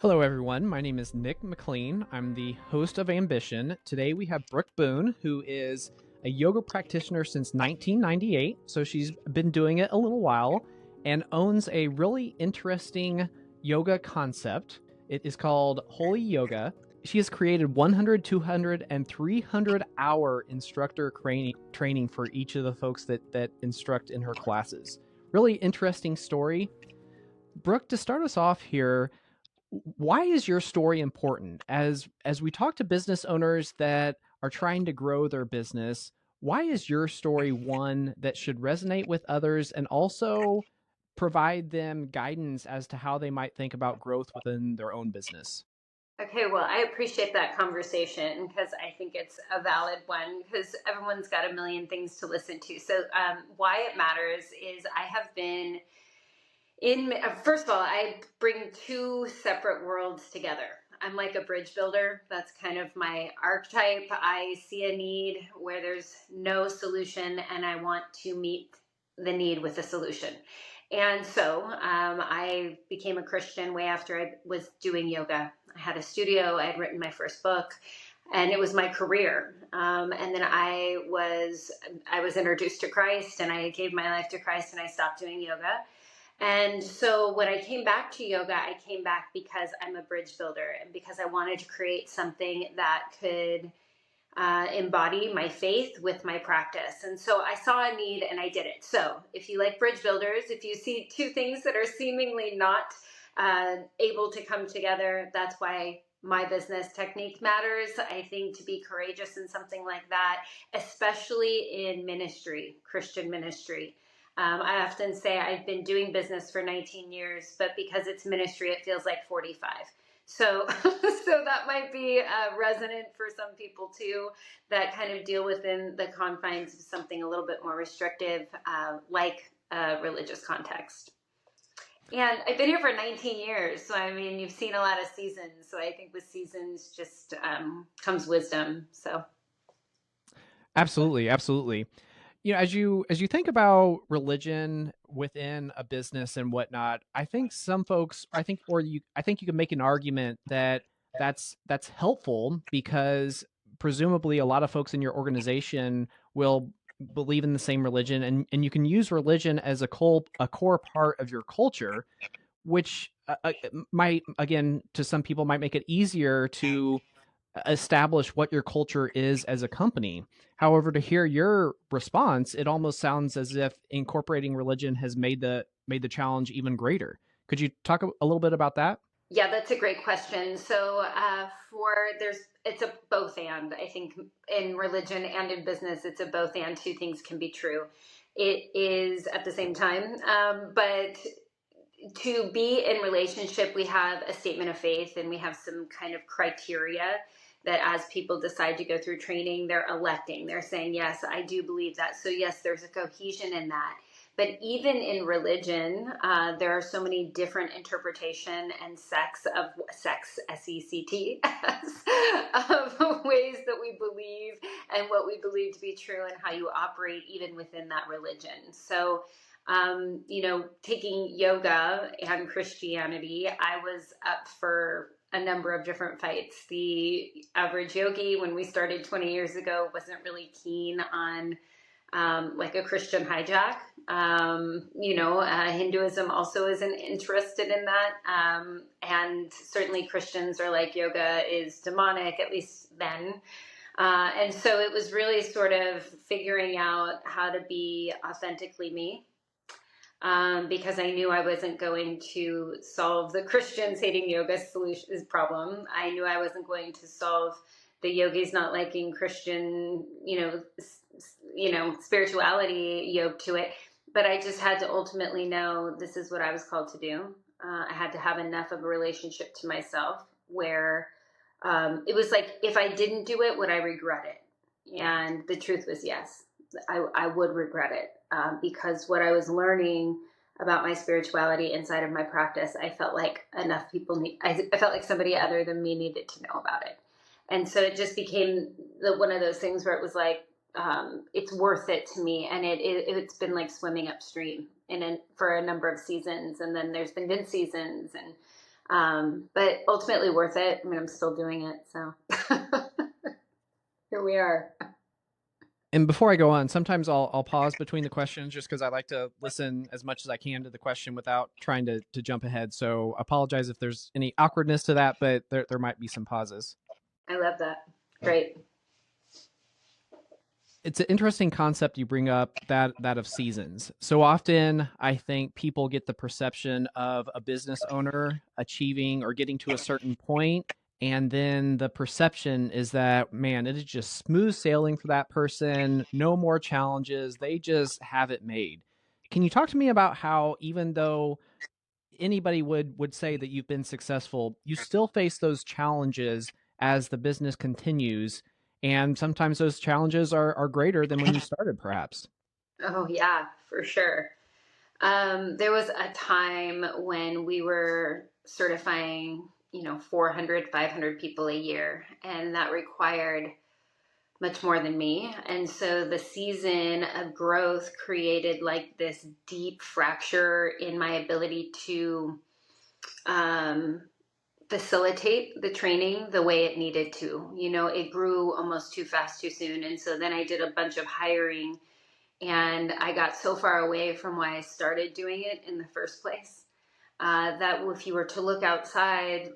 Hello, everyone. My name is Nick McLean. I'm the host of Ambition. Today we have Brooke Boone, who is a yoga practitioner since 1998. So she's been doing it a little while and owns a really interesting yoga concept. It is called Holy Yoga. She has created 100, 200, and 300 hour instructor training for each of the folks that instruct in her classes. Really interesting story. Brooke, to start us off here, why is your story important as we talk to business owners that are trying to grow their business? Why is your story one that should resonate with others and also provide them guidance as to how they might think about growth within their own business? Okay, well, I appreciate that conversation because I think it's a valid one because everyone's got a million things to listen to. So, why it matters is I have been first of all, I bring two separate worlds together. I'm like a bridge builder. That's kind of my archetype. I see a need where there's no solution, and I want to meet the need with a solution. And so I became a Christian way after I was doing yoga. I had a studio, I had written my first book, and it was my career. And then I was introduced to Christ, and I gave my life to Christ, and I stopped doing yoga. And so when I came back to yoga, I came back because I'm a bridge builder and because I wanted to create something that could embody my faith with my practice. And so I saw a need and I did it. So if you like bridge builders, if you see two things that are seemingly not able to come together, that's why my business technique matters. I think to be courageous in something like that, especially in ministry, Christian ministry. I often say I've been doing business for 19 years, but because it's ministry, it feels like 45. So, so that might be resonant for some people too, that kind of deal within the confines of something a little bit more restrictive, like a religious context. And I've been here for 19 years. So, I mean, you've seen a lot of seasons. So I think with seasons just comes wisdom. So. Absolutely, absolutely. As you think about religion within a business and whatnot, I think some folks, I think you can make an argument that that's helpful because presumably a lot of folks in your organization will believe in the same religion, and you can use religion as a core part of your culture, which might, again, to some people might make it easier to establish what your culture is as a company. However, to hear your response, it almost sounds as if incorporating religion has made the challenge even greater. Could you talk a little bit about that? Yeah, that's a great question. So, it's a both and. I think in religion and in business, it's a both and. Two things can be true. It is at the same time, but to be in relationship, we have a statement of faith and we have some kind of criteria that as people decide to go through training, they're electing. They're saying, yes, I do believe that. So, yes, there's a cohesion in that. But even in religion, there are so many different interpretation and sex, S-E-C-T, of ways that we believe and what we believe to be true and how you operate even within that religion. So, taking yoga and Christianity, I was up for a number of different fights. The average yogi, when we started 20 years ago, wasn't really keen on like a Christian hijack. Hinduism also isn't interested in that. And certainly Christians are like yoga is demonic, at least then. And so it was really sort of figuring out how to be authentically me. Because I knew I wasn't going to solve the Christians hating yoga solution problem. I knew I wasn't going to solve the yogis not liking Christian, spirituality yoked to it. But I just had to ultimately know this is what I was called to do. I had to have enough of a relationship to myself where it was like, if I didn't do it, would I regret it? And the truth was yes. I would regret it because what I was learning about my spirituality inside of my practice, I felt like I felt like somebody other than me needed to know about it. And so it just became one of those things where it was like, it's worth it to me. And it's been like swimming upstream for a number of seasons. And then there's been good seasons. And But ultimately worth it. I mean, I'm still doing it. So here we are. And before I go on, sometimes I'll pause between the questions just because I like to listen as much as I can to the question without trying to jump ahead. So apologize if there's any awkwardness to that, but there might be some pauses. I love that. Great. It's an interesting concept you bring up, that of seasons. So often I think people get the perception of a business owner achieving or getting to a certain point, and then the perception is that, man, it is just smooth sailing for that person, no more challenges, they just have it made. Can you talk to me about how, even though anybody would say that you've been successful, you still face those challenges as the business continues, and sometimes those challenges are greater than when you started, perhaps? Oh, yeah, for sure. There was a time when we were certifying, 400, 500 people a year, and that required much more than me. And so the season of growth created like this deep fracture in my ability to um, facilitate the training the way it needed to. It grew almost too fast, too soon. And so then I did a bunch of hiring, and I got so far away from why I started doing it in the first place. That if you were to look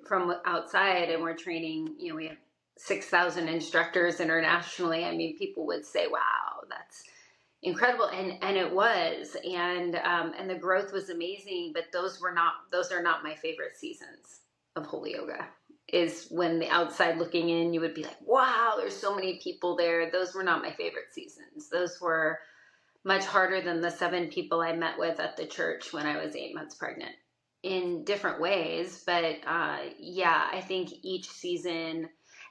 from outside, and we're training, we have 6,000 instructors internationally. I mean, people would say, wow, that's incredible. And it was, and the growth was amazing, but those are not my favorite seasons of Holy Yoga. Is when the outside looking in, you would be like, wow, there's so many people there. Those were not my favorite seasons. Those were much harder than the 7 people I met with at the church when I was 8 months pregnant, in different ways. But yeah, I think each season,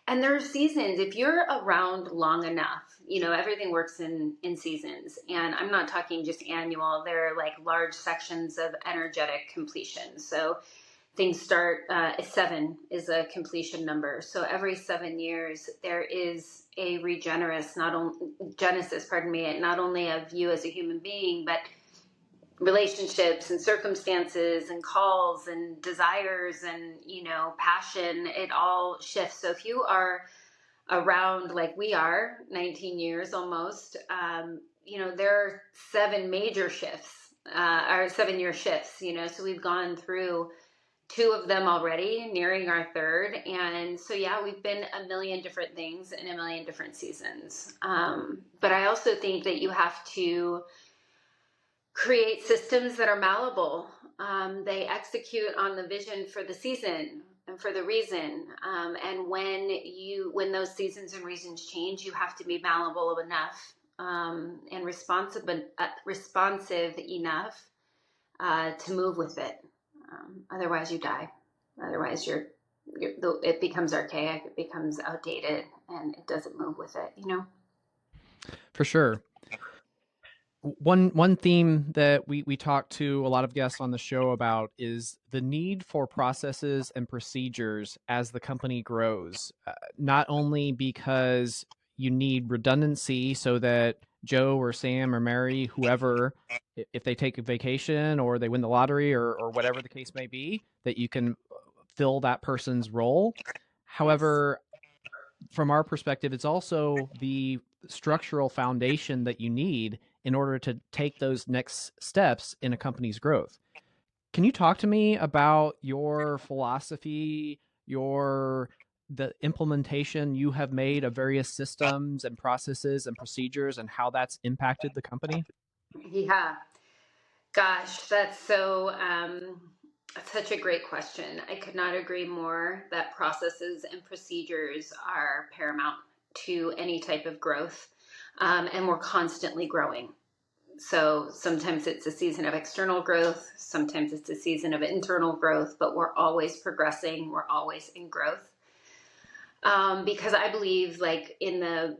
and there are seasons, if you're around long enough, everything works in seasons. And I'm not talking just annual, they're like large sections of energetic completion. So things start, 7 is a completion number. So every 7 years, there is a genesis, not only of you as a human being, but relationships and circumstances and calls and desires and, passion. It all shifts. So if you are around like we are, 19 years almost, there are 7 major shifts, or 7-year shifts, so we've gone through 2 of them already, nearing our 3rd. And so, yeah, we've been a million different things in a million different seasons. But I also think that you have to create systems that are malleable. They execute on the vision for the season and for the reason. And when those seasons and reasons change, you have to be malleable enough, and responsive enough to move with it. Otherwise you die. Otherwise it becomes archaic, it becomes outdated, and it doesn't move with it. For sure. One theme that we talk to a lot of guests on the show about is the need for processes and procedures as the company grows. Not only because you need redundancy so that Joe or Sam or Mary, whoever, if they take a vacation or they win the lottery or whatever the case may be, that you can fill that person's role. However, from our perspective, it's also the structural foundation that you need in order to take those next steps in a company's growth. Can you talk to me about your philosophy, the implementation you have made of various systems and processes and procedures, and how that's impacted the company? Yeah. Gosh, that's such a great question. I could not agree more that processes and procedures are paramount to any type of growth. And we're constantly growing. So sometimes it's a season of external growth, sometimes it's a season of internal growth, but we're always progressing, we're always in growth. Because I believe, like, in the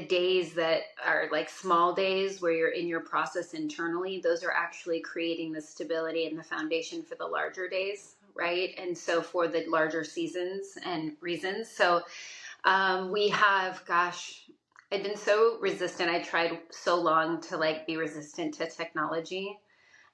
days that are like small days where you're in your process internally, those are actually creating the stability and the foundation for the larger days, right? And so for the larger seasons and reasons. So we have, gosh, I've been so resistant. I tried so long to like be resistant to technology.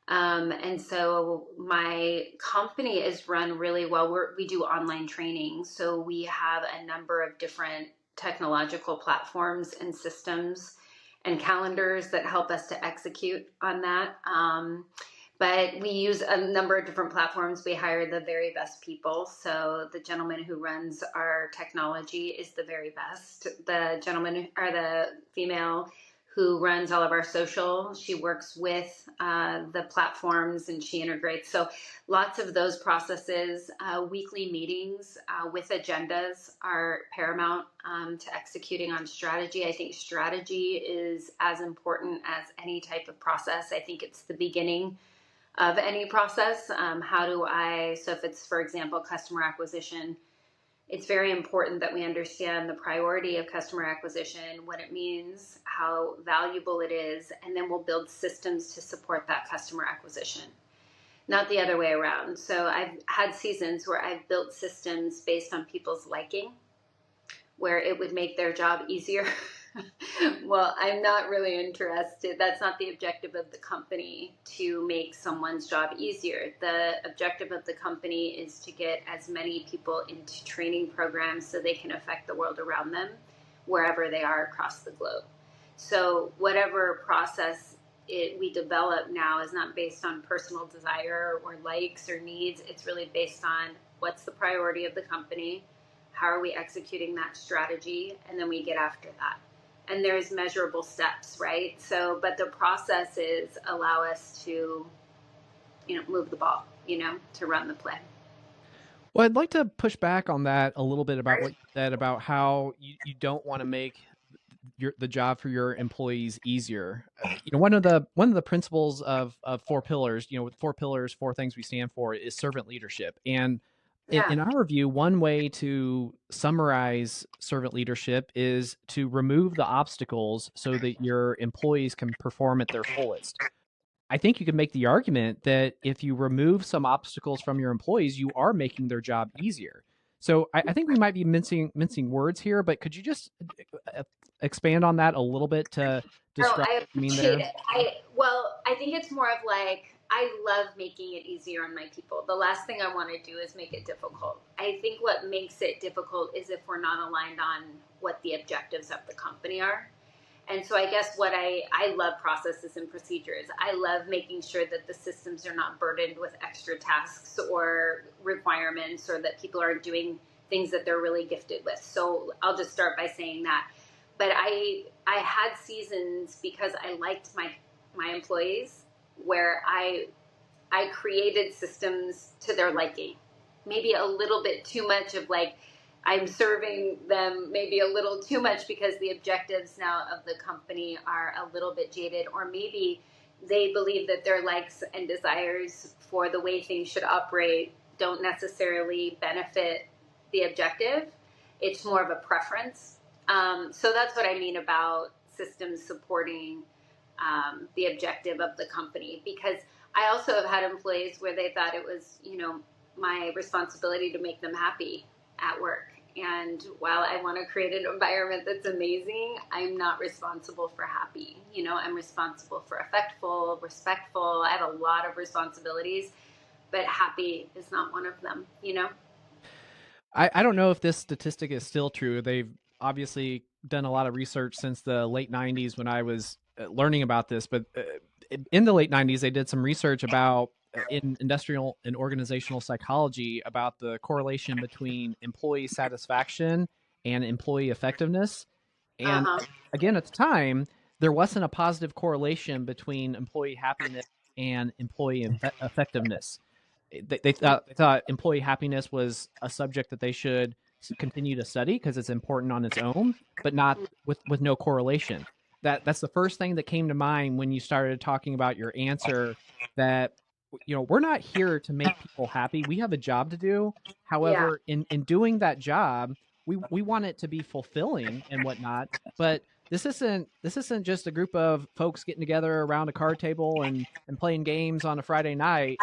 And so my company is run really well. We do online training. So we have a number of different technological platforms and systems and calendars that help us to execute on that. But we use a number of different platforms. We hire the very best people. So the gentleman who runs our technology is the very best. The gentleman or the female who runs all of our social, she works with the platforms and she integrates. So lots of those processes, weekly meetings with agendas are paramount to executing on strategy. I think strategy is as important as any type of process. I think it's the beginning of any process. So if it's, for example, customer acquisition, it's very important that we understand the priority of customer acquisition, what it means, how valuable it is, and then we'll build systems to support that customer acquisition, not the other way around. So I've had seasons where I've built systems based on people's liking, where it would make their job easier. Well, I'm not really interested. That's not the objective of the company, to make someone's job easier. The objective of the company is to get as many people into training programs so they can affect the world around them wherever they are across the globe. So whatever process we develop now is not based on personal desire or likes or needs. It's really based on what's the priority of the company, how are we executing that strategy, and then we get after that. And there's measurable steps, right? So, but the processes allow us to, move the ball, to run the play. Well, I'd like to push back on that a little bit about what you said about how you don't want to make the job for your employees easier. One of the principles of 4 pillars, with 4 pillars, 4 things we stand for, is servant leadership. And in our view, one way to summarize servant leadership is to remove the obstacles so that your employees can perform at their fullest. I think you could make the argument that if you remove some obstacles from your employees, you are making their job easier. So I think we might be mincing words here, but could you just expand on that a little bit to describe I what you mean appreciate there? it. I think it's more of like, I love making it easier on my people. The last thing I want to do is make it difficult. I think what makes it difficult is if we're not aligned on what the objectives of the company are. And so I guess I love processes and procedures. I love making sure that the systems are not burdened with extra tasks or requirements, or that people aren't doing things that they're really gifted with. So I'll just start by saying that. But I had seasons, because I liked my employees, where I created systems to their liking. Maybe a little bit too much of like, I'm serving them maybe a little too much because the objectives now of the company are a little bit jaded, or maybe they believe that their likes and desires for the way things should operate don't necessarily benefit the objective. It's more of a preference. So that's what I mean about systems supporting the objective of the company, because I also have had employees where they thought it was, my responsibility to make them happy at work. And while I want to create an environment that's amazing, I'm not responsible for happy. I'm responsible for effectful, respectful. I have a lot of responsibilities, but happy is not one of them, I don't know if this statistic is still true. They've obviously done a lot of research since the late 90s when I was learning about this, but in the late 90s, they did some research about in industrial and organizational psychology about the correlation between employee satisfaction and employee effectiveness. And again, at the time, there wasn't a positive correlation between employee happiness and employee effectiveness. They thought employee happiness was a subject that they should continue to study because it's important on its own, but not with no correlation. That's the first thing that came to mind when you started talking about your answer, that we're not here to make people happy. We have a job to do. However, in doing that job, we want it to be fulfilling and whatnot. But this isn't just a group of folks getting together around a card table and playing games on a Friday night.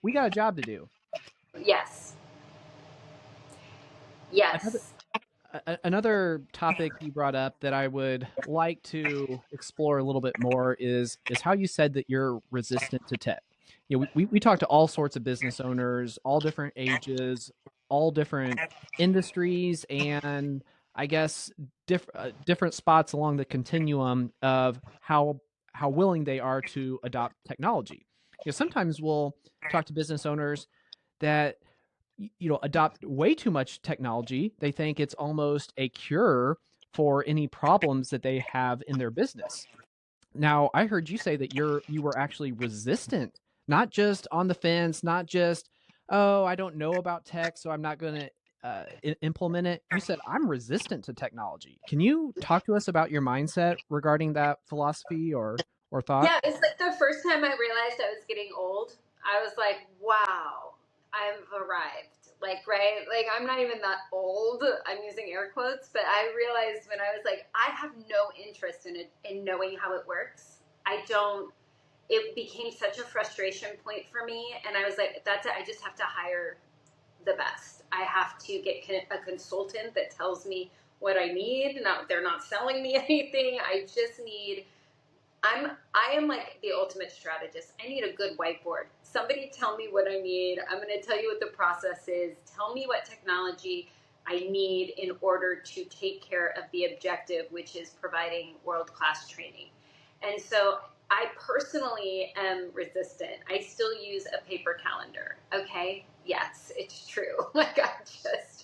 We got a job to do. Yes. Yes. Another topic you brought up that I would like to explore a little bit more is how you said that you're resistant to tech. we talk to all sorts of business owners, all different ages, all different industries, and I guess different spots along the continuum of how willing they are to adopt technology. Sometimes we'll talk to business owners that adopt way too much technology. They think it's almost a cure for any problems that they have in their business. Now, I heard you say that you were actually resistant, not just on the fence, not just, oh, I don't know about tech, so I'm not going to implement it. You said I'm resistant to technology. Can you talk to us about your mindset regarding that philosophy or thought? Yeah, it's like the first time I realized I was getting old, I was like, wow, I've arrived. Like, right? Like, I'm not even that old. I'm using air quotes, but I realized when I was like, I have no interest in it, in knowing how it works. I don't, it became such a frustration point for me. And I was like, that's it. I just have to hire the best. I have to get a consultant that tells me what I need. Not, they're not selling me anything. I just need, I am like the ultimate strategist. I need a good whiteboard. Somebody tell me what I need. I'm going to tell you what the process is. Tell me what technology I need in order to take care of the objective, which is providing world-class training. And so I personally am resistant. I still use a paper calendar. Okay. Yes, it's true. Like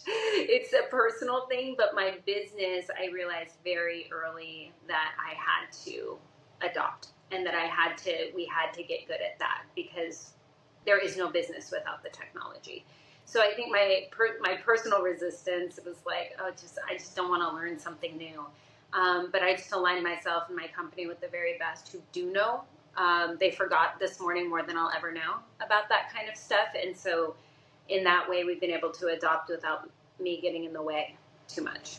it's a personal thing, but my business, I realized very early that I had to adopt and that we had to get good at that because there is no business without the technology. So I think my personal resistance was like, oh, I just don't want to learn something new. But I just aligned myself and my company with the very best who do know. They forgot this morning more than I'll ever know about that kind of stuff. And so in that way, we've been able to adopt without me getting in the way too much,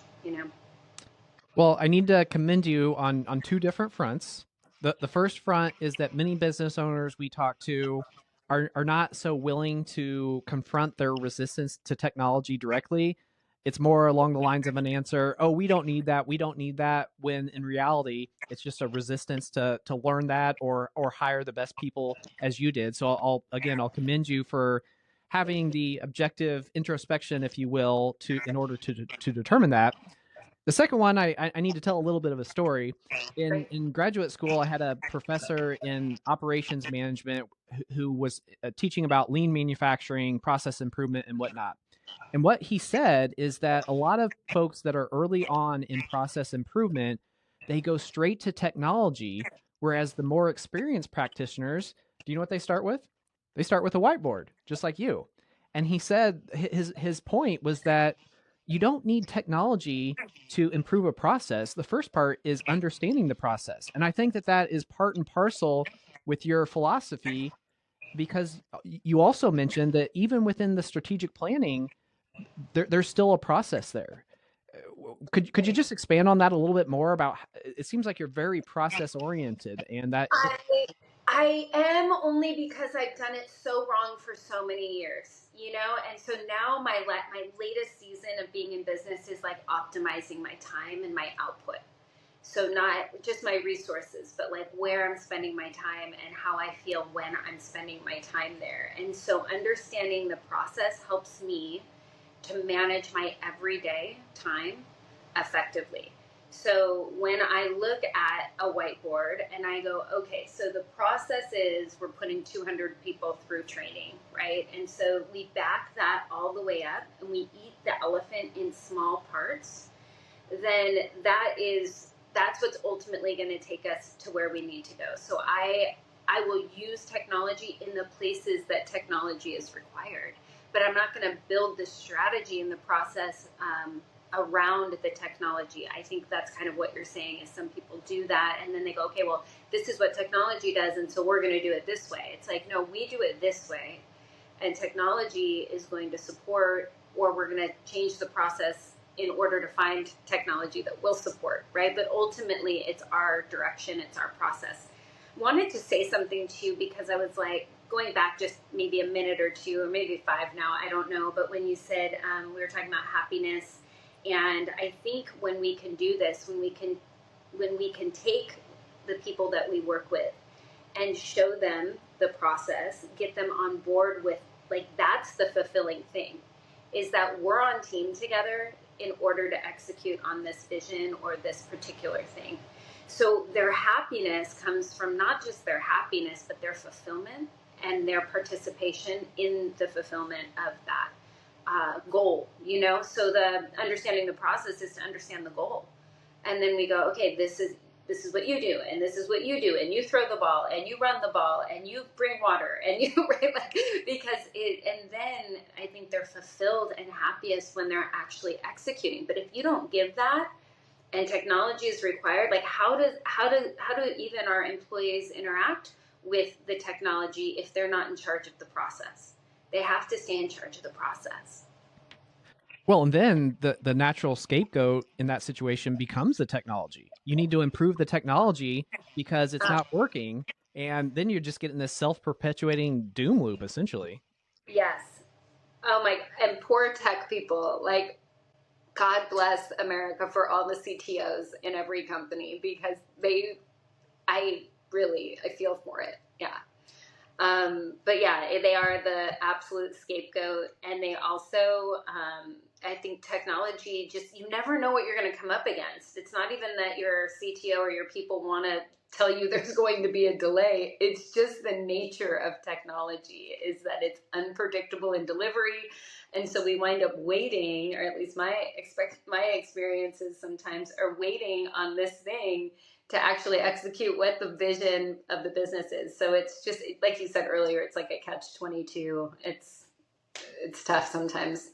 Well, I need to commend you on two different fronts. The first front is that many business owners we talk to are not so willing to confront their resistance to technology directly. It's more along the lines of an answer, oh, we don't need that, we don't need that, when in reality, it's just a resistance to learn that or hire the best people as you did. So I'll commend you for having the objective introspection, if you will, in order to determine that. The second one, I need to tell a little bit of a story. In graduate school, I had a professor in operations management who was teaching about lean manufacturing, process improvement, and whatnot. And what he said is that a lot of folks that are early on in process improvement, they go straight to technology, whereas the more experienced practitioners, do you know what they start with? They start with a whiteboard, just like you. And he said his point was that you don't need technology to improve a process. The first part is understanding the process. And I think that is part and parcel with your philosophy, because you also mentioned that even within the strategic planning, there's still a process there. Could you just expand on that a little bit more about, it seems like you're very process oriented and that I am, only because I've done it so wrong for so many years, and so now my latest season of being in business is like optimizing my time and my output. So not just my resources, but like where I'm spending my time and how I feel when I'm spending my time there. And so understanding the process helps me to manage my everyday time effectively. So when I look at a whiteboard and I go, okay, so the process is we're putting 200 people through training, right? And so we back that all the way up and we eat the elephant in small parts, then that's what's ultimately going to take us to where we need to go. So I will use technology in the places that technology is required, but I'm not going to build the strategy in the process around the technology. I think that's kind of what you're saying, is some people do that and then they go, okay, well, this is what technology does, and so we're going to do it this way. It's like, no, we do it this way, and technology is going to support, or we're going to change the process in order to find technology that will support, right? But ultimately, it's our direction, it's our process. Wanted to say something to you because I was like, going back just maybe a minute or two, or maybe 5 now, I don't know. But when you said, we were talking about happiness, and I think when we can do this, when we can take the people that we work with and show them the process, get them on board with, like, that's the fulfilling thing, is that we're on team together in order to execute on this vision or this particular thing. So their happiness comes from not just their happiness, but their fulfillment and their participation in the fulfillment of that goal, you know? So the understanding the process is to understand the goal. And then we go, okay, this is what you do, and this is what you do, and you throw the ball, and you run the ball, and you bring water, and you, right? Like, because and then I think they're fulfilled and happiest when they're actually executing. But if you don't give that, and technology is required, like how do even our employees interact with the technology if they're not in charge of the process? They have to stay in charge of the process. Well, and then the natural scapegoat in that situation becomes the technology. You need to improve the technology because it's not working. And then you're just getting this self-perpetuating doom loop, essentially. Yes. Oh my, and poor tech people, like, God bless America for all the CTOs in every company, because I feel for it. Yeah. But yeah, they are the absolute scapegoat. And they also, I think technology, just, you never know what you're going to come up against. It's not even that your CTO or your people want to tell you there's going to be a delay. It's just the nature of technology is that it's unpredictable in delivery. And so we wind up waiting, or at least my experiences sometimes are waiting on this thing to actually execute what the vision of the business is. So it's just, like you said earlier, it's like a catch-22. It's tough sometimes.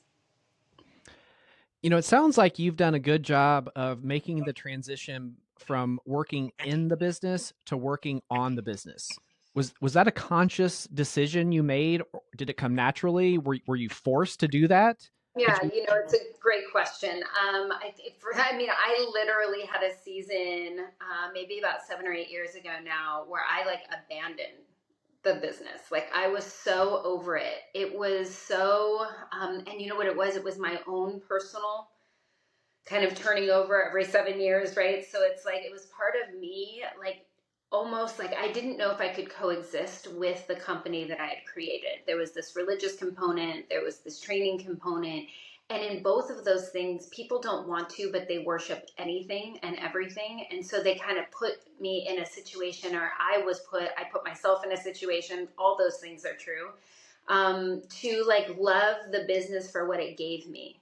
You know, it sounds like you've done a good job of making the transition from working in the business to working on the business. Was that a conscious decision you made? Or did it come naturally? Were you forced to do that? Yeah, you know, it's a great question. I literally had a season, maybe about 7 or 8 years ago now, where I like abandoned the business. Like, I was so over it. It was so, and you know what it was? It was my own personal kind of turning over every 7 years, right? So it's like, it was part of me, like, almost like I didn't know if I could coexist with the company that I had created. There was this religious component, there was this training component. And in both of those things, people don't want to, but they worship anything and everything. And so they kind of put me in a situation, or I put myself in a situation, all those things are true, to like love the business for what it gave me.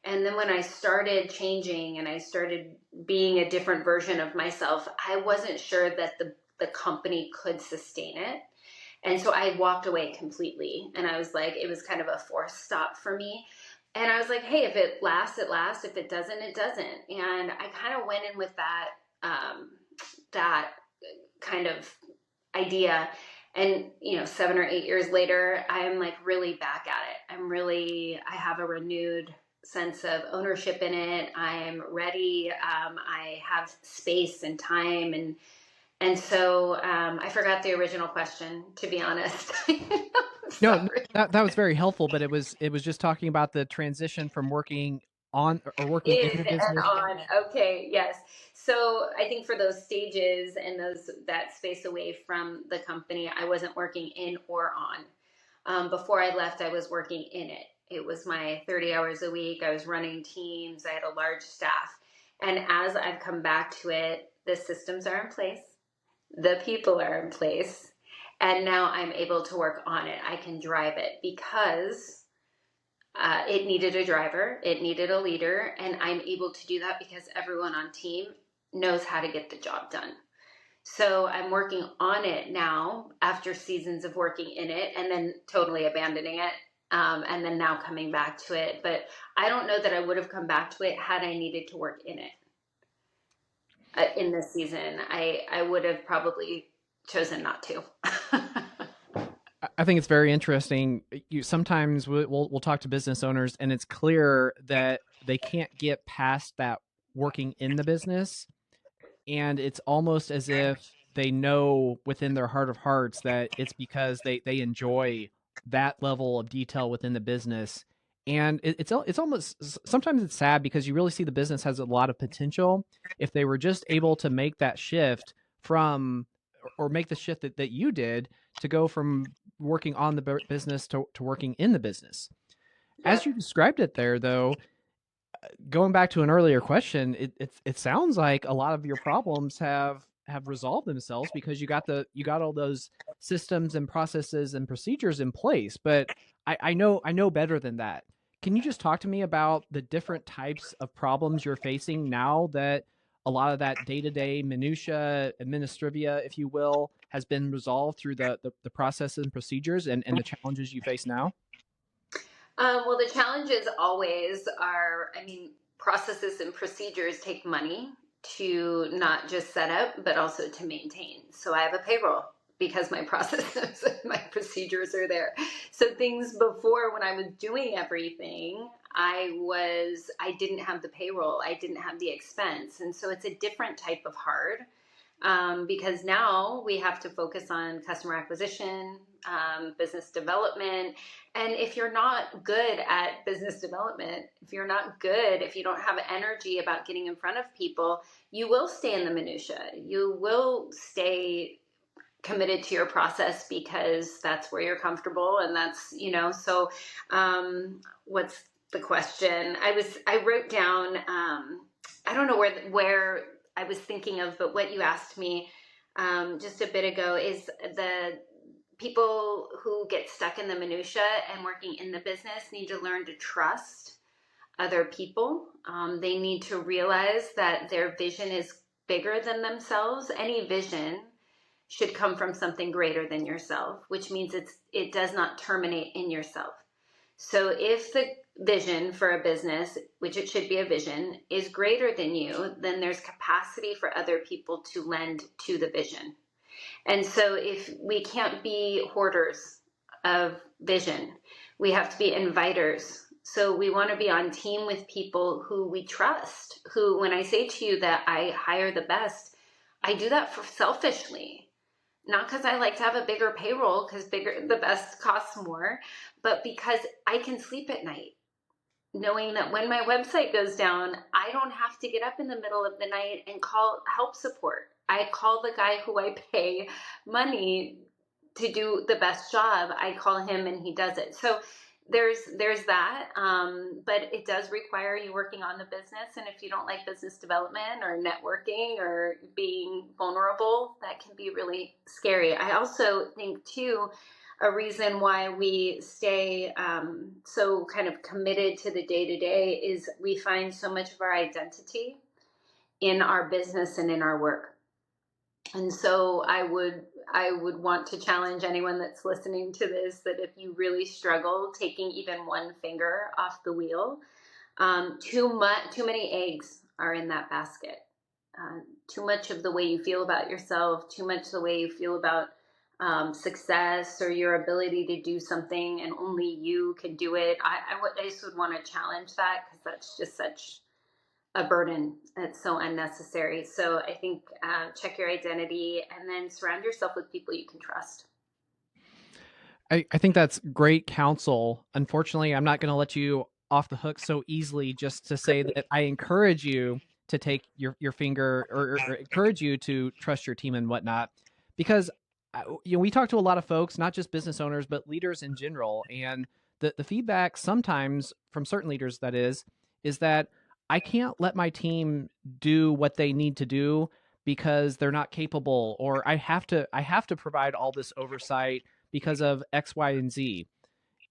And then when I started changing and I started being a different version of myself, I wasn't sure that the company could sustain it. And so I walked away completely. And I was like, it was kind of a forced stop for me. And I was like, hey, if it lasts, it lasts. If it doesn't, it doesn't. And I kind of went in with that kind of idea. And, 7 or 8 years later, I'm like really back at it. I have a renewed sense of ownership in it. I'm ready. I have space and time. And so I forgot the original question, to be honest. No, that was very helpful, but it was just talking about the transition from working on or working in the business. And on. Okay, yes. So I think for those stages and that space away from the company, I wasn't working in or on. Before I left, I was working in it. It was my 30 hours a week. I was running teams. I had a large staff. And as I've come back to it, the systems are in place. The people are in place. And now I'm able to work on it. I can drive it because it needed a driver. It needed a leader. And I'm able to do that because everyone on team knows how to get the job done. So I'm working on it now after seasons of working in it and then totally abandoning it. And then now coming back to it. But I don't know that I would have come back to it had I needed to work in it. In this season, I would have probably chosen not to. I think it's very interesting. Sometimes we'll talk to business owners, and it's clear that they can't get past that working in the business. And it's almost as if they know within their heart of hearts that it's because they enjoy that level of detail within the business. And it's almost, sometimes it's sad because you really see the business has a lot of potential if they were just able to make that shift from, or make the shift that you did to go from working on the business to working in the business. As you described it there, though, going back to an earlier question, it sounds like a lot of your problems have resolved themselves because you got all those systems and processes and procedures in place. But I know better than that. Can you just talk to me about the different types of problems you're facing now that a lot of that day-to-day minutia, administrivia, if you will, has been resolved through the processes and procedures and the challenges you face now? Well, the challenges always are, I mean, processes and procedures take money to not just set up, but also to maintain. So I have a payroll because my processes and my procedures are there. So things before, when I was doing everything, I didn't have the payroll, I didn't have the expense. And so it's a different type of hard, because now we have to focus on customer acquisition, business development. And if you're not good at business development, if you don't have energy about getting in front of people, you will stay in the minutia. You will stay committed to your process because that's where you're comfortable. And that's, so what's the question? I wrote down, I don't know where I was thinking of, but what you asked me just a bit ago is the people who get stuck in the minutia and working in the business need to learn to trust other people. They need to realize that their vision is bigger than themselves. Any vision should come from something greater than yourself, which means it does not terminate in yourself. So if the vision for a business, which it should be a vision, is greater than you, then there's capacity for other people to lend to the vision. And so if we can't be hoarders of vision, we have to be inviters. So we want to be on team with people who we trust, who, when I say to you that I hire the best, I do that for selfishly. Not because I like to have a bigger payroll, because the best costs more, but because I can sleep at night knowing that when my website goes down, I don't have to get up in the middle of the night and call help support. I call the guy who I pay money to do the best job. I call him and he does it. So there's that, but it does require you working on the business. And if you don't like business development or networking or being vulnerable, that can be really scary. I also think too, a reason why we stay so kind of committed to the day-to-day is we find so much of our identity in our business and in our work. And so I would want to challenge anyone that's listening to this that if you really struggle taking even one finger off the wheel, too many eggs are in that basket. Too much of the way you feel about yourself, too much the way you feel about success or your ability to do something and only you can do it. I just would want to challenge that because that's just such a burden. It's so unnecessary. So I think check your identity and then surround yourself with people you can trust. I think that's great counsel. Unfortunately, I'm not going to let you off the hook so easily just to say that I encourage you to take your finger or encourage you to trust your team and whatnot, because we talk to a lot of folks, not just business owners, but leaders in general. And the feedback sometimes from certain leaders, that is that I can't let my team do what they need to do because they're not capable, or I have to provide all this oversight because of X, Y, and Z.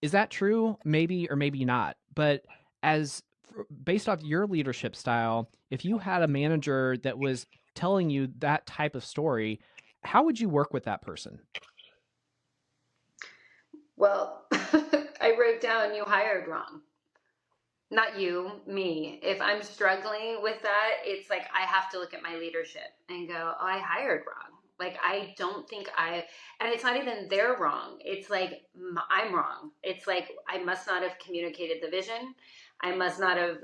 Is that true? Maybe or maybe not. But based off your leadership style, if you had a manager that was telling you that type of story, how would you work with that person? Well, I wrote down you hired wrong. Not you, me. If I'm struggling with that, it's like I have to look at my leadership and go, oh, I hired wrong. Like, I don't think and it's not even they're wrong. It's like I'm wrong. It's like I must not have communicated the vision. I must not, or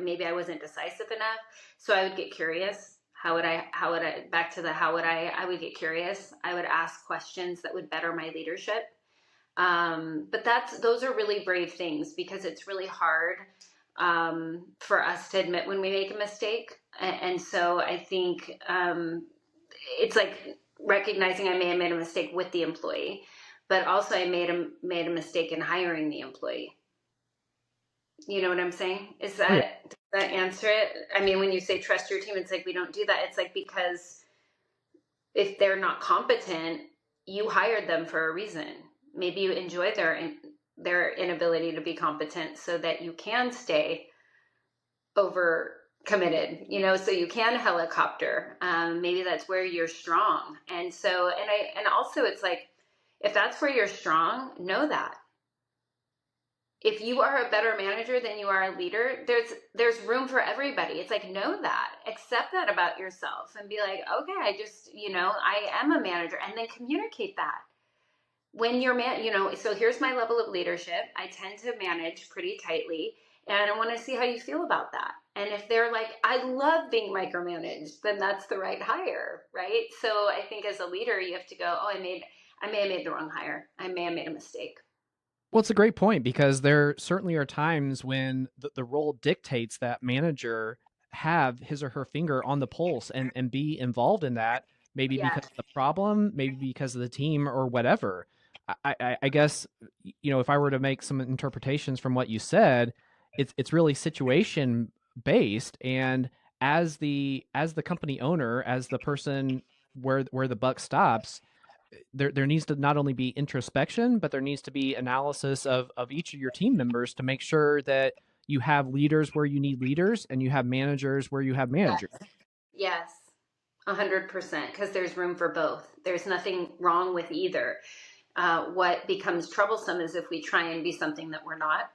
maybe I wasn't decisive enough. So I would get curious. Back to the how would I would get curious. I would ask questions that would better my leadership. But those are really brave things because it's really hard for us to admit when we make a mistake. And so I think it's like recognizing I may have made a mistake with the employee, but also I made a mistake in hiring the employee. You know what I'm saying? Does that answer it? I mean, when you say trust your team, it's like we don't do that. It's like because if they're not competent, you hired them for a reason. Maybe you enjoy their inability to be competent so that you can stay over committed, so you can helicopter. Maybe that's where you're strong. And so, and also it's like, if that's where you're strong, know that. If you are a better manager than you are a leader, there's room for everybody. It's like, know that, accept that about yourself and be like, okay, I am a manager, and then communicate that. When you're so here's my level of leadership. I tend to manage pretty tightly, and I want to see how you feel about that. And if they're like, I love being micromanaged, then that's the right hire, right? So I think as a leader, you have to go, oh, I may have made the wrong hire. I may have made a mistake. Well, it's a great point, because there certainly are times when the role dictates that manager have his or her finger on the pulse and be involved in that, maybe Yeah. because of the problem, maybe because of the team or whatever. I guess, if I were to make some interpretations from what you said, it's really situation based. And as the company owner, as the person where the buck stops, there needs to not only be introspection, but there needs to be analysis of each of your team members to make sure that you have leaders where you need leaders and you have managers where you have managers. Yes, 100%, because there's room for both. There's nothing wrong with either. What becomes troublesome is if we try and be something that we're not.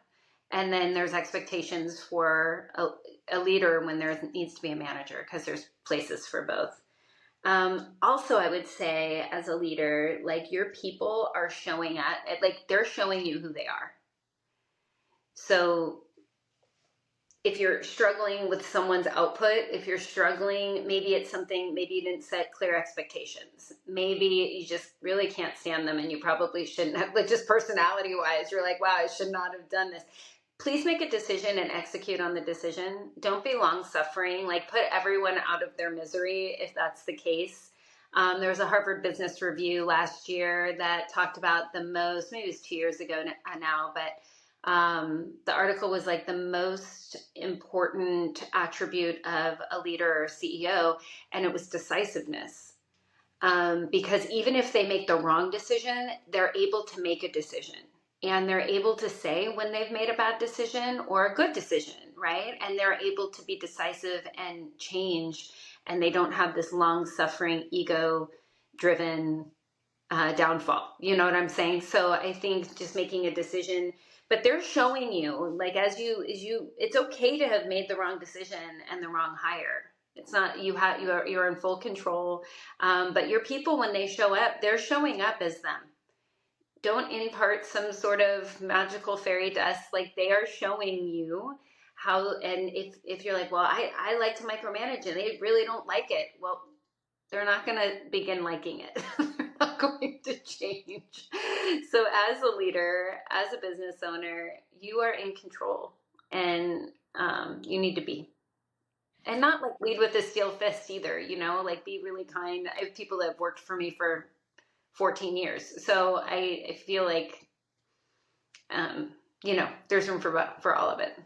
And then there's expectations for a leader when there needs to be a manager, because there's places for both. Also, I would say as a leader, like, your people are showing at, like, they're showing you who they are. So if you're struggling with someone's output, if you're struggling, maybe it's something, maybe you didn't set clear expectations. Maybe you just really can't stand them and you probably shouldn't have, like, just personality wise, you're like, wow, I should not have done this. Please make a decision and execute on the decision. Don't be long suffering. Like, put everyone out of their misery if that's the case. There was a Harvard Business Review last year that talked about maybe it was 2 years ago now, but the article was like the most important attribute of a leader or CEO, and it was decisiveness. Because even if they make the wrong decision, they're able to make a decision. And they're able to say when they've made a bad decision or a good decision, right? And they're able to be decisive and change, and they don't have this long-suffering, ego-driven downfall. You know what I'm saying? So I think just making a decision, but they're showing you, like, it's okay to have made the wrong decision and the wrong hire. It's not, you're in full control. But your people, when they show up, they're showing up as them. Don't impart some sort of magical fairy dust. Like, they are showing you how. And if you're like, well, I like to micromanage and they really don't like it, well, they're not going to begin liking it. They're not going to change. So as a leader, as a business owner, you are in control, and you need to be. And not like lead with a steel fist either, like, be really kind. I have people that have worked for me for 14 years. So I feel like, there's room for all of it.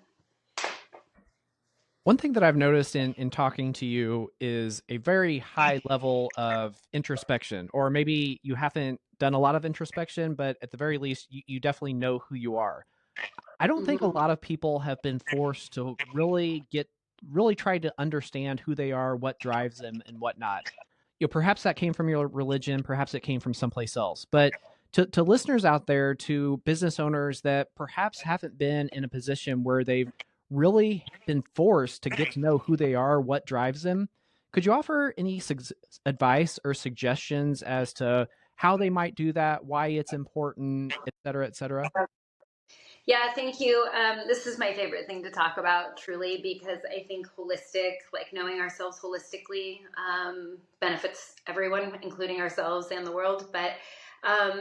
One thing that I've noticed in talking to you is a very high level of introspection, or maybe you haven't done a lot of introspection, but at the very least, you definitely know who you are. I don't think a lot of people have been forced to really try to understand who they are, what drives them, and whatnot. Perhaps that came from your religion, perhaps it came from someplace else. But to listeners out there, to business owners that perhaps haven't been in a position where they've really been forced to get to know who they are, what drives them, could you offer any advice or suggestions as to how they might do that, why it's important, et cetera, et cetera? Yeah, thank you. This is my favorite thing to talk about, truly, because I think holistic, like knowing ourselves holistically, benefits everyone, including ourselves and the world. But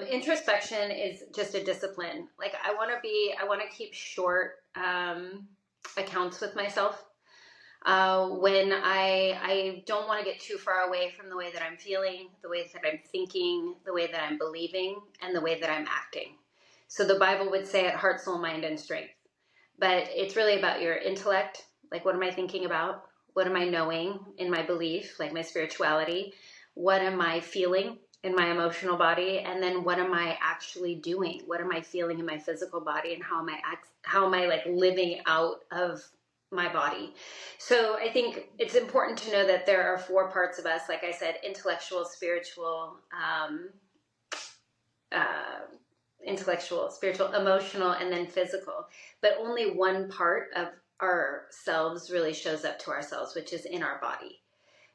introspection is just a discipline. Like, I want to keep short accounts with myself. When I don't want to get too far away from the way that I'm feeling, the way that I'm thinking, the way that I'm believing, and the way that I'm acting. So the Bible would say it heart, soul, mind, and strength. But it's really about your intellect. Like, what am I thinking about? What am I knowing in my belief, like my spirituality? What am I feeling in my emotional body? And then what am I actually doing? What am I feeling in my physical body? And how am I like living out of my body? So I think it's important to know that there are four parts of us, like I said: intellectual, spiritual, emotional, and then physical. But only one part of ourselves really shows up to ourselves, which is in our body.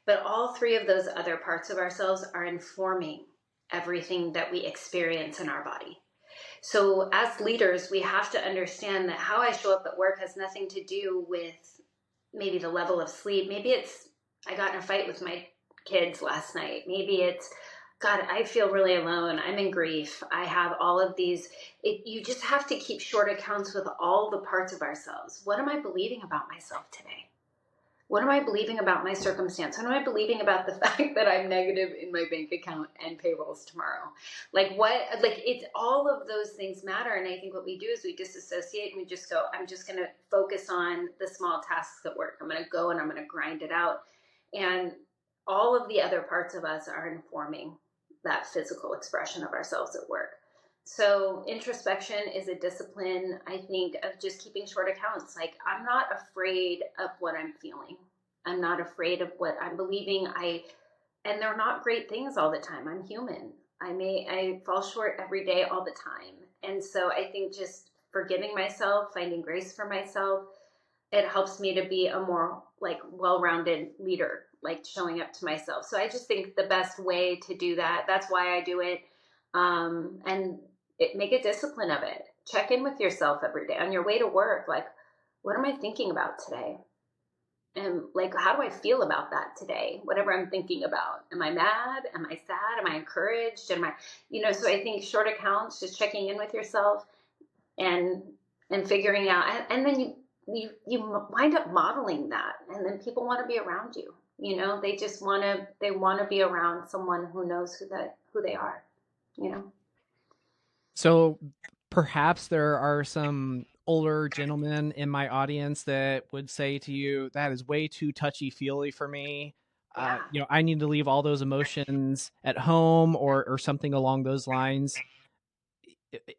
But all three of those other parts of ourselves are informing everything that we experience in our body. So as leaders, we have to understand that how I show up at work has nothing to do with maybe the level of sleep. Maybe it's, I got in a fight with my kids last night. Maybe it's, God, I feel really alone. I'm in grief. I have all of these. You just have to keep short accounts with all the parts of ourselves. What am I believing about myself today? What am I believing about my circumstance? What am I believing about the fact that I'm negative in my bank account and payrolls tomorrow? It's all of those things matter. And I think what we do is we disassociate and we just go, I'm just going to focus on the small tasks at work. I'm going to go and I'm going to grind it out. And all of the other parts of us are informing that physical expression of ourselves at work. So introspection is a discipline, I think, of just keeping short accounts. Like, I'm not afraid of what I'm feeling. I'm not afraid of what I'm believing. And they're not great things all the time. I'm human. I fall short every day all the time. And so I think just forgiving myself, finding grace for myself, it helps me to be a more like well-rounded leader, like showing up to myself. So I just think the best way to do that, that's why I do it. And make a discipline of it. Check in with yourself every day on your way to work. Like, what am I thinking about today? And like, how do I feel about that today? Whatever I'm thinking about. Am I mad? Am I sad? Am I encouraged? So I think short accounts, just checking in with yourself and figuring out, and then you wind up modeling that, and then people want to be around you. They just want to be around someone who knows who they are. So perhaps there are some older gentlemen in my audience that would say to you, that is way too touchy-feely for me. Yeah. I need to leave all those emotions at home or something along those lines.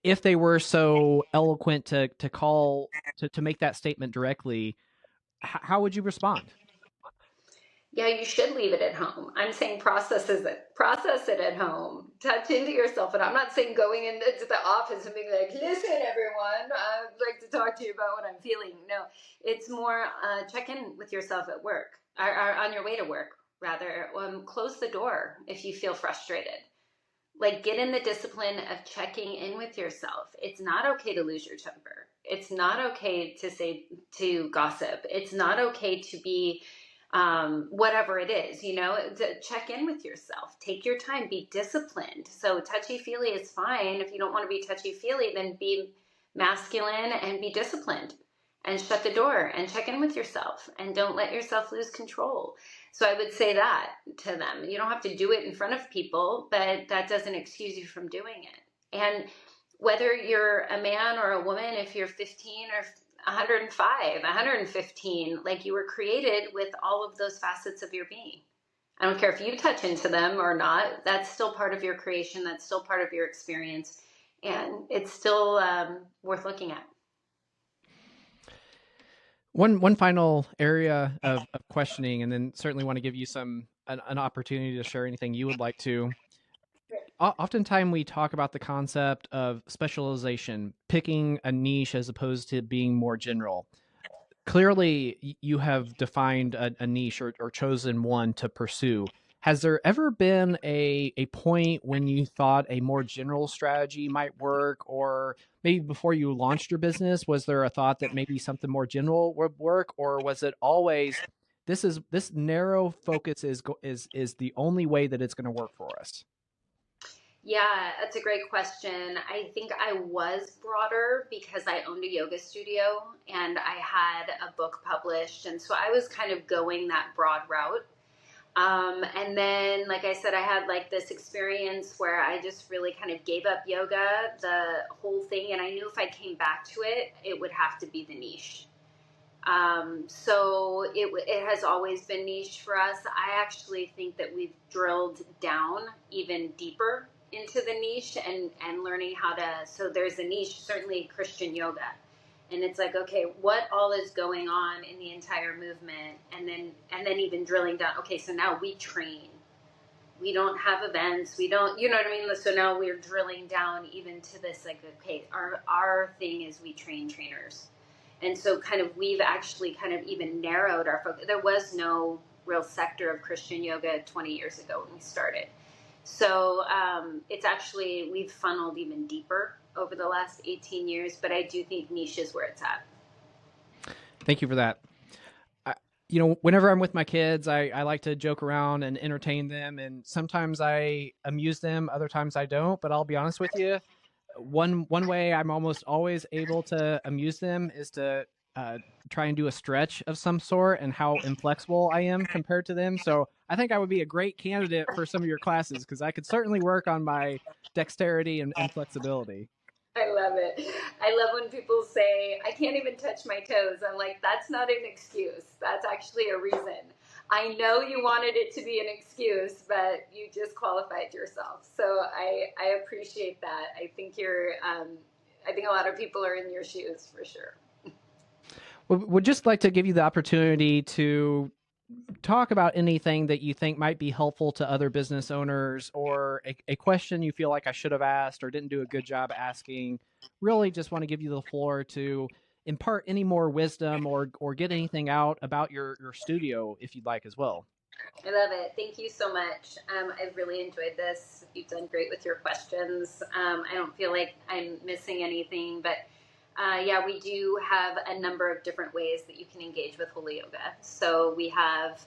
If they were so eloquent to call to make that statement directly, how would you respond? Yeah, you should leave it at home. I'm saying process it at home. Touch into yourself. And I'm not saying going into the office and being like, listen, everyone, I'd like to talk to you about what I'm feeling. No, it's more check in with yourself at work or on your way to work, rather. Close the door if you feel frustrated. Like, get in the discipline of checking in with yourself. It's not okay to lose your temper. It's not okay to gossip. It's not okay to be whatever it is, to check in with yourself. Take your time, be disciplined. So touchy-feely is fine. If you don't want to be touchy-feely, then be masculine and be disciplined and shut the door and check in with yourself and don't let yourself lose control. So I would say that to them. You don't have to do it in front of people, but that doesn't excuse you from doing it. And whether you're a man or a woman, if you're 15 or 105, 115, like, you were created with all of those facets of your being. I don't care if you touch into them or not. That's still part of your creation. That's still part of your experience. And it's still worth looking at. One final area of questioning, and then certainly want to give you an opportunity to share anything you would like to. Oftentimes we talk about the concept of specialization, picking a niche as opposed to being more general. Clearly, you have defined a niche or chosen one to pursue. Has there ever been a point when you thought a more general strategy might work, or maybe before you launched your business, was there a thought that maybe something more general would work, or was it always this narrow focus is the only way that it's going to work for us? Yeah, that's a great question. I think I was broader because I owned a yoga studio and I had a book published. And so I was kind of going that broad route. And then, like I said, I had like this experience where I just really kind of gave up yoga, the whole thing. And I knew if I came back to it, it would have to be the niche. So it has always been niche for us. I actually think that we've drilled down even deeper into the niche and learning how to, so there's a niche, certainly Christian yoga. And it's like, okay, what all is going on in the entire movement? And then even drilling down, okay, so now we train. We don't have events. We don't, you know what I mean? So now we're drilling down even to this, like, okay, our thing is we train trainers. And so kind of we've actually kind of even narrowed our focus. There was no real sector of Christian yoga 20 years ago when we started. So it's actually, we've funneled even deeper over the last 18 years, but I do think niche is where it's at. Thank you for that. Whenever I'm with my kids, I like to joke around and entertain them. And sometimes I amuse them, other times I don't. But I'll be honest with you, one way I'm almost always able to amuse them is to try and do a stretch of some sort and how inflexible I am compared to them. So I think I would be a great candidate for some of your classes because I could certainly work on my dexterity and flexibility. I love it. I love when people say, I can't even touch my toes. I'm like, that's not an excuse. That's actually a reason. I know you wanted it to be an excuse, but you just qualified yourself. So I appreciate that. I think I think a lot of people are in your shoes for sure. Would just like to give you the opportunity to talk about anything that you think might be helpful to other business owners or a question you feel like I should have asked or didn't do a good job asking. Really just want to give you the floor to impart any more wisdom or get anything out about your studio if you'd like as well. I love it. Thank you so much. I've really enjoyed this. You've done great with your questions. I don't feel like I'm missing anything, but yeah, we do have a number of different ways that you can engage with Holy Yoga. So we have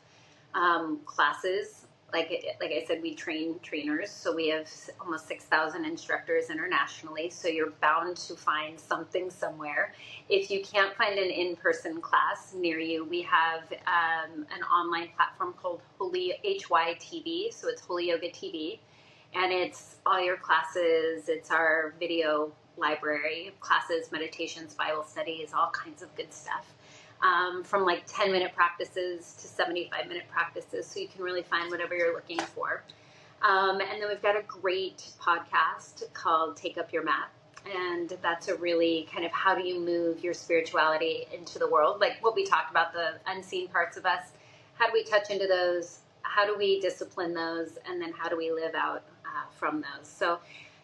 classes. Like I said, we train trainers. So we have almost 6,000 instructors internationally. So you're bound to find something somewhere. If you can't find an in-person class near you, we have an online platform called Holy HYTV. So it's Holy Yoga TV. And it's all your classes. It's our video library, classes, meditations, Bible studies, all kinds of good stuff. From like 10-minute practices to 75-minute practices, so you can really find whatever you're looking for. And then we've got a great podcast called Take Up Your Mat. And that's a really kind of how do you move your spirituality into the world? Like what we talked about, the unseen parts of us. How do we touch into those? How do we discipline those? And then how do we live out from those? So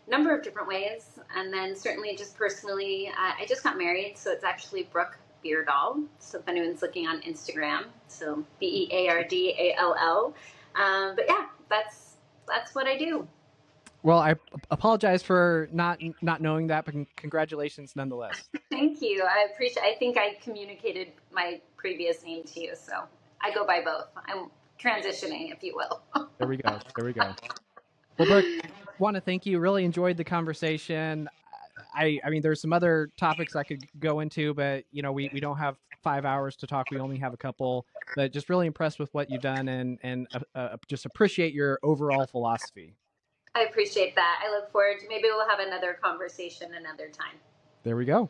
number of different ways. And then certainly just personally, I just got married. So it's actually Brooke Beardall. So if anyone's looking on Instagram, so Beardall. But yeah, that's what I do. Well, I apologize for not knowing that, but congratulations nonetheless. Thank you. I think I communicated my previous name to you, so I go by both. I'm transitioning, if you will. There we go. Well, Brooke, want to thank you. Really enjoyed the conversation. I mean, there's some other topics I could go into, but we don't have 5 hours to talk. We only have a couple. But just really impressed with what you've done, and just appreciate your overall philosophy. I appreciate that. I look forward to maybe we'll have another conversation another time. There we go.